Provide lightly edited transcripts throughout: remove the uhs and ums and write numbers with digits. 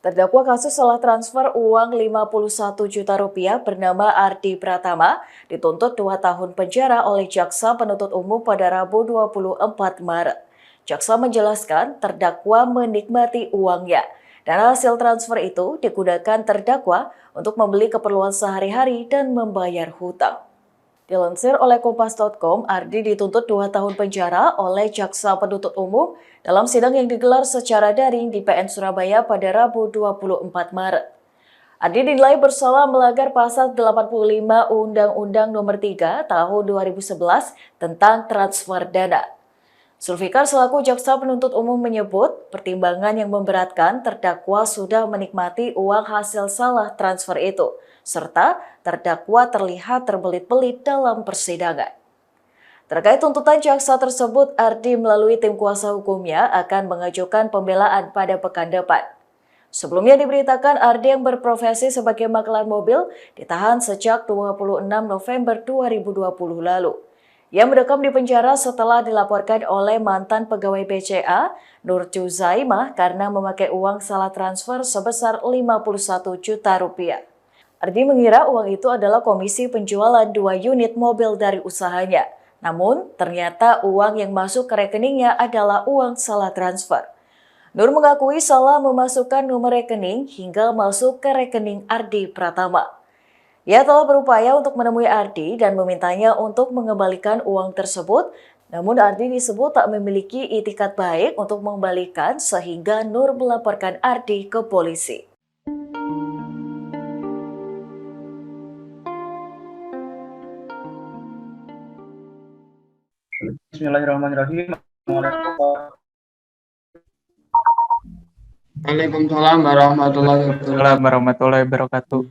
Terdakwa kasus salah transfer uang Rp51 juta bernama Ardi Pratama dituntut 2 tahun penjara oleh Jaksa Penuntut Umum pada Rabu 24 Maret. Jaksa menjelaskan terdakwa menikmati uangnya dan hasil transfer itu digunakan terdakwa untuk membeli keperluan sehari-hari dan membayar hutang. Dilansir oleh Kompas.com, Ardi dituntut 2 tahun penjara oleh Jaksa Penuntut Umum dalam sidang yang digelar secara daring di PN Surabaya pada Rabu 24 Maret. Ardi dinilai bersalah melanggar pasal 85 Undang-Undang Nomor 3 Tahun 2011 tentang transfer dana. Zulfikar selaku Jaksa Penuntut Umum menyebut pertimbangan yang memberatkan terdakwa sudah menikmati uang hasil salah transfer itu, serta terdakwa terlihat terbelit-belit dalam persidangan. Terkait tuntutan jaksa tersebut, Ardi melalui tim kuasa hukumnya akan mengajukan pembelaan pada pekan depan. Sebelumnya diberitakan Ardi yang berprofesi sebagai makelar mobil ditahan sejak 26 November 2020 lalu. Ia mendekam di penjara setelah dilaporkan oleh mantan pegawai BCA, Nur Juzaimah, karena memakai uang salah transfer sebesar Rp51 juta. Ardi mengira uang itu adalah komisi penjualan 2 unit mobil dari usahanya. Namun, ternyata uang yang masuk ke rekeningnya adalah uang salah transfer. Nur mengakui salah memasukkan nomor rekening hingga masuk ke rekening Ardi Pratama. Ia telah berupaya untuk menemui Ardi dan memintanya untuk mengembalikan uang tersebut, namun Ardi disebut tak memiliki itikat baik untuk mengembalikan sehingga Nur melaporkan Ardi ke polisi. Bismillahirrahmanirrahim. Waalaikumsalam warahmatullahi wabarakatuh.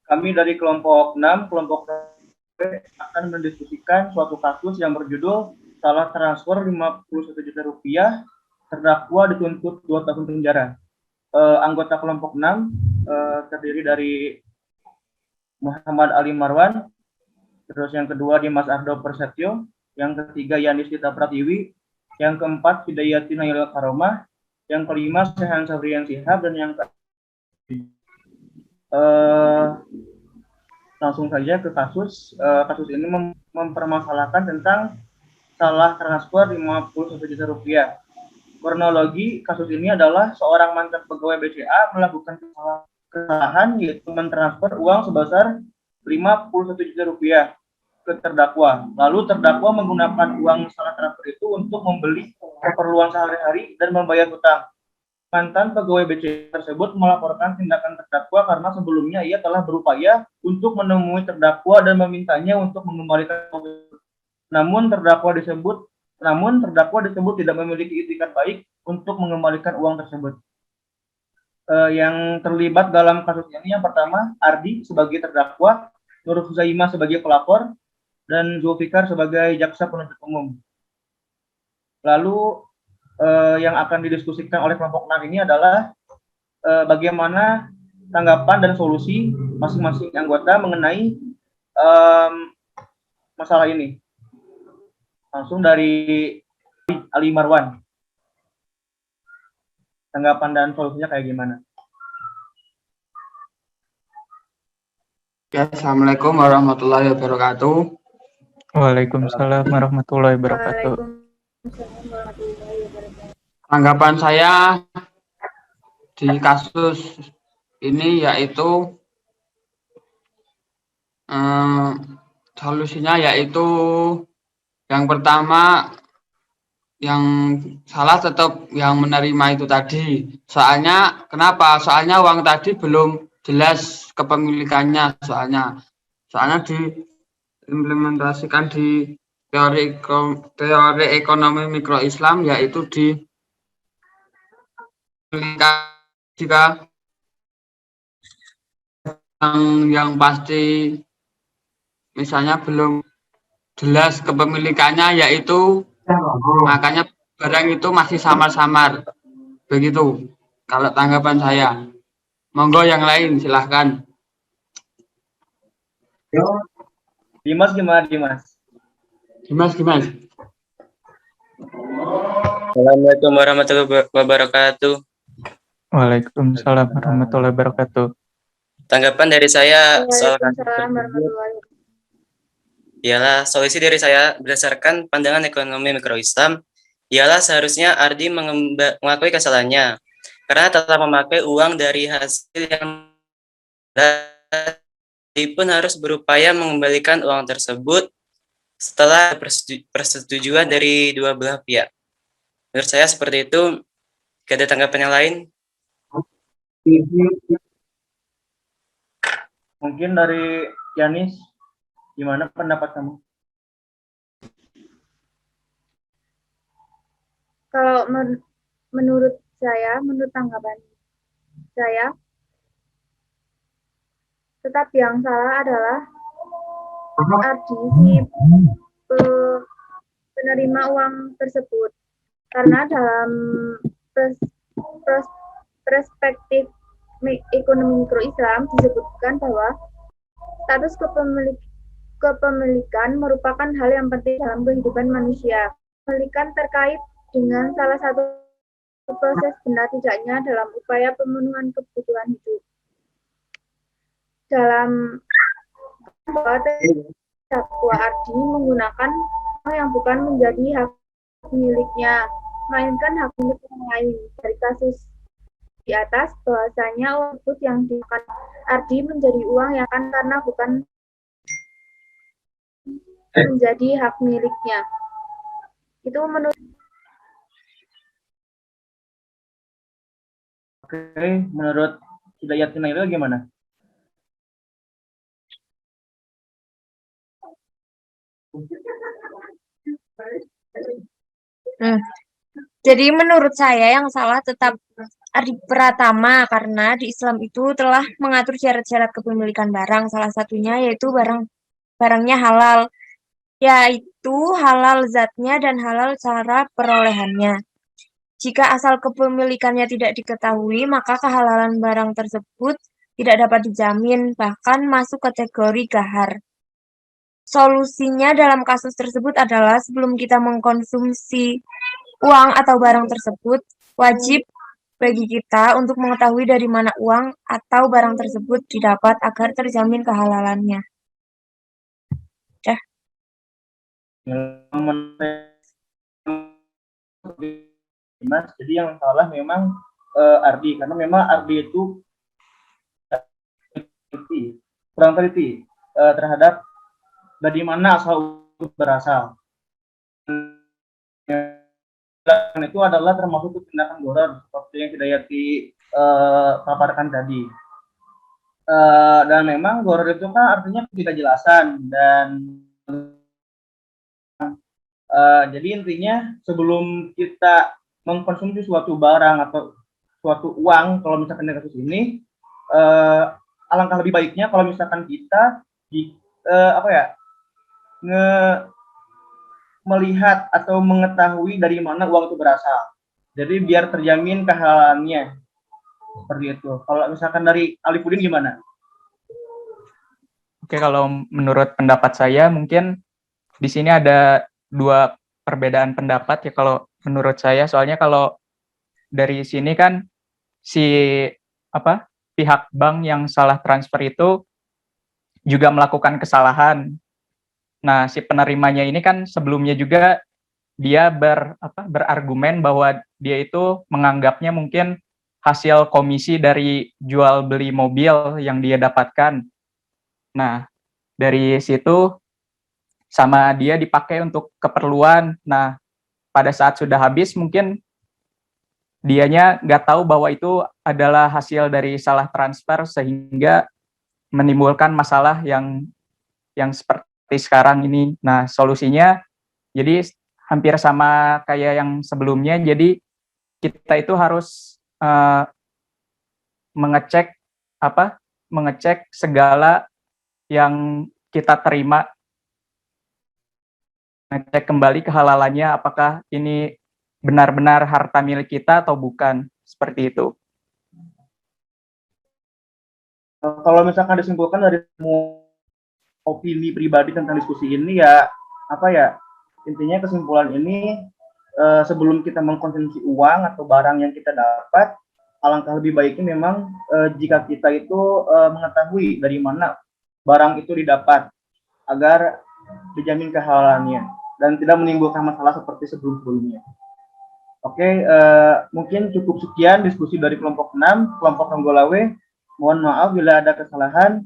Kami dari kelompok 6, kelompok akan mendiskusikan suatu kasus yang berjudul salah transfer Rp51 juta, terdakwa dituntut 2 tahun penjara. Anggota kelompok 6 terdiri dari Muhammad Ali Marwan, terus yang kedua Dimas Ardo Persetio, yang ketiga Yanis Tita Pratiwi, yang keempat Hidayati Naila Karomah, yang kelima Sehan Sabrian Sihab, dan yang langsung saja ke kasus. Kasus ini mempermasalahkan tentang salah transfer Rp51 juta. Kronologi kasus ini adalah seorang mantan pegawai BCA melakukan kesalahan yaitu mentransfer uang sebesar Rp51 juta ke terdakwa. Lalu terdakwa menggunakan uang salah transfer itu untuk membeli keperluan sehari-hari dan membayar hutang. Mantan pegawai BCA tersebut melaporkan tindakan terdakwa karena sebelumnya ia telah berupaya untuk menemui terdakwa dan memintanya untuk mengembalikan uang. Namun terdakwa disebut tidak memiliki itikat baik untuk mengembalikan uang tersebut. Yang terlibat dalam kasus ini yang pertama Ardi sebagai terdakwa, Nur Juzaimah sebagai pelapor, dan Zulfikar sebagai jaksa penuntut umum. Lalu yang akan didiskusikan oleh kelompok 6 ini adalah bagaimana tanggapan dan solusi masing-masing anggota mengenai masalah ini. Langsung dari Ali Marwan. Tanggapan dan solusinya kayak gimana? Ya, Assalamualaikum warahmatullahi wabarakatuh. Waalaikumsalam warahmatullahi wabarakatuh. Tanggapan saya di kasus ini yaitu solusinya yaitu yang pertama yang salah tetap yang menerima itu tadi. Soalnya kenapa? Soalnya uang tadi belum jelas kepemilikannya soalnya diimplementasikan di teori ekonomi mikro Islam yaitu di jika yang pasti misalnya belum jelas kepemilikannya yaitu makanya barang itu masih samar-samar begitu kalau tanggapan saya. Monggo yang lain silahkan. Dimas gimana Dimas? Dimas. Assalamualaikum warahmatullahi wabarakatuh. Waalaikumsalam warahmatullahi wabarakatuh. Tanggapan dari saya soal kasus Waalaikumsalam tersebut warahmatullahi wabarakatuh. ialah solusi dari saya berdasarkan pandangan ekonomi mikro Islam ialah seharusnya Ardi mengakui kesalahannya karena telah memakai uang dari hasil yang Ardi pun harus berupaya mengembalikan uang tersebut setelah persetujuan dari dua belah pihak. Menurut saya seperti itu. Jika ada tanggapan yang lain? Mungkin dari Yanis, gimana pendapat kamu? Kalau menurut saya, menurut tanggapan saya, tetap yang salah adalah Ardi si penerima uang tersebut. Karena dalam perspektif ekonomi mikro Islam disebutkan bahwa status kepemilikan merupakan hal yang penting dalam kehidupan manusia. Kepemilikan terkait dengan salah satu proses benar tidaknya dalam upaya pemenuhan kebutuhan hidup. Dalam bahwa terdakwa Ardi menggunakan hak yang bukan menjadi hak miliknya, melainkan hak milik orang lain. Dari kasus di atas, bahwasanya uang tersebut yang dimakan Ardi menjadi uang yang kan karena bukan menjadi hak miliknya. Itu menurut. Oke, menurut Hidayat Naila gimana? Jadi menurut saya yang salah tetap Ardi Pratama karena di Islam itu telah mengatur syarat-syarat kepemilikan barang. Salah satunya yaitu barangnya halal, yaitu halal zatnya dan halal cara perolehannya. Jika asal kepemilikannya tidak diketahui, maka kehalalan barang tersebut tidak dapat dijamin, bahkan masuk kategori gahar. Solusinya dalam kasus tersebut adalah sebelum kita mengkonsumsi uang atau barang tersebut, wajib bagi kita untuk mengetahui dari mana uang atau barang tersebut didapat agar terjamin kehalalannya. Mas, jadi yang salah memang Ardi, karena memang Ardi itu kurang teliti terhadap dari mana asal berasal. Dan itu adalah termasuk tindakan gharar seperti yang Hidayati paparkan tadi. Dan memang gharar itu kan artinya ketidakjelasan dan jadi intinya sebelum kita mengkonsumsi suatu barang atau suatu uang, kalau misalkan dari kasus ini alangkah lebih baiknya kalau misalkan kita melihat atau mengetahui dari mana uang itu berasal. Jadi biar terjamin kehalalannya. Seperti itu. Kalau misalkan dari Alifudin gimana? Oke, kalau menurut pendapat saya mungkin di sini ada dua perbedaan pendapat ya kalau menurut saya. Soalnya kalau dari sini kan pihak bank yang salah transfer itu juga melakukan kesalahan. Nah, si penerimanya ini kan sebelumnya juga dia berargumen bahwa dia itu menganggapnya mungkin hasil komisi dari jual beli mobil yang dia dapatkan. Nah, dari situ sama dia dipakai untuk keperluan. Nah, pada saat sudah habis mungkin dianya nggak tahu bahwa itu adalah hasil dari salah transfer sehingga menimbulkan masalah yang seperti sekarang ini. Nah, solusinya jadi hampir sama kayak yang sebelumnya. Jadi kita itu harus mengecek segala yang kita terima, ngecek kembali kehalalannya apakah ini benar-benar harta milik kita atau bukan, seperti itu. Kalau misalkan disimpulkan dari opini pribadi tentang diskusi ini intinya kesimpulan ini sebelum kita mengkonsumsi uang atau barang yang kita dapat alangkah lebih baiknya memang jika kita itu mengetahui dari mana barang itu didapat agar dijamin kehalalannya dan tidak menimbulkan masalah seperti sebelum-sebelumnya. Oke, mungkin cukup sekian diskusi dari kelompok 6, kelompok Ronggolawe. Mohon maaf bila ada kesalahan.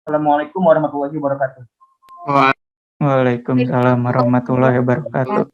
Assalamualaikum warahmatullahi wabarakatuh. Wah, Waalaikumsalam warahmatullahi wabarakatuh.